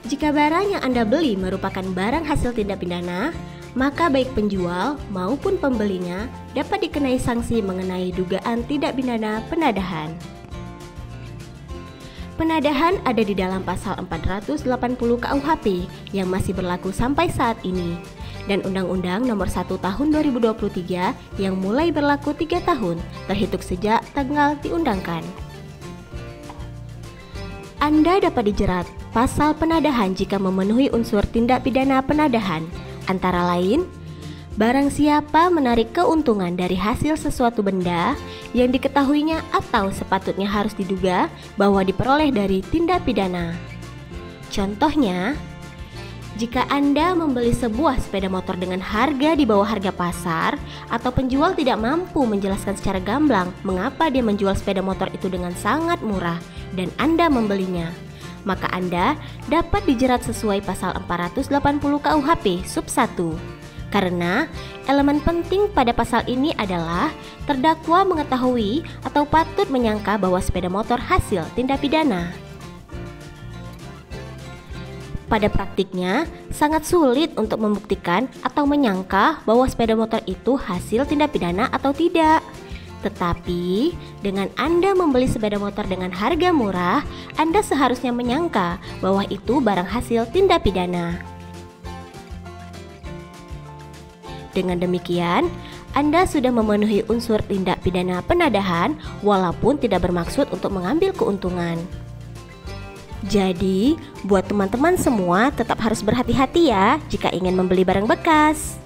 Jika barang yang Anda beli merupakan barang hasil tindak pidana, maka baik penjual maupun pembelinya dapat dikenai sanksi mengenai dugaan tindak pidana penadahan. Penadahan ada di dalam pasal 480 KUHP yang masih berlaku sampai saat ini, dan Undang-Undang Nomor 1 Tahun 2023 yang mulai berlaku 3 tahun terhitung sejak tanggal diundangkan. Anda dapat dijerat pasal penadahan jika memenuhi unsur tindak pidana penadahan, antara lain, barang siapa menarik keuntungan dari hasil sesuatu benda yang diketahuinya atau sepatutnya harus diduga bahwa diperoleh dari tindak pidana. Contohnya, jika Anda membeli sebuah sepeda motor dengan harga di bawah harga pasar, atau penjual tidak mampu menjelaskan secara gamblang mengapa dia menjual sepeda motor itu dengan sangat murah dan Anda membelinya, maka Anda dapat dijerat sesuai pasal 480 KUHP sub 1. Karena elemen penting pada pasal ini adalah terdakwa mengetahui atau patut menyangka bahwa sepeda motor hasil tindak pidana. Pada praktiknya, sangat sulit untuk membuktikan atau menyangka bahwa sepeda motor itu hasil tindak pidana atau tidak. Tetapi, dengan Anda membeli sepeda motor dengan harga murah, Anda seharusnya menyangka bahwa itu barang hasil tindak pidana. Dengan demikian, Anda sudah memenuhi unsur tindak pidana penadahan walaupun tidak bermaksud untuk mengambil keuntungan. Jadi, buat teman-teman semua tetap harus berhati-hati ya jika ingin membeli barang bekas.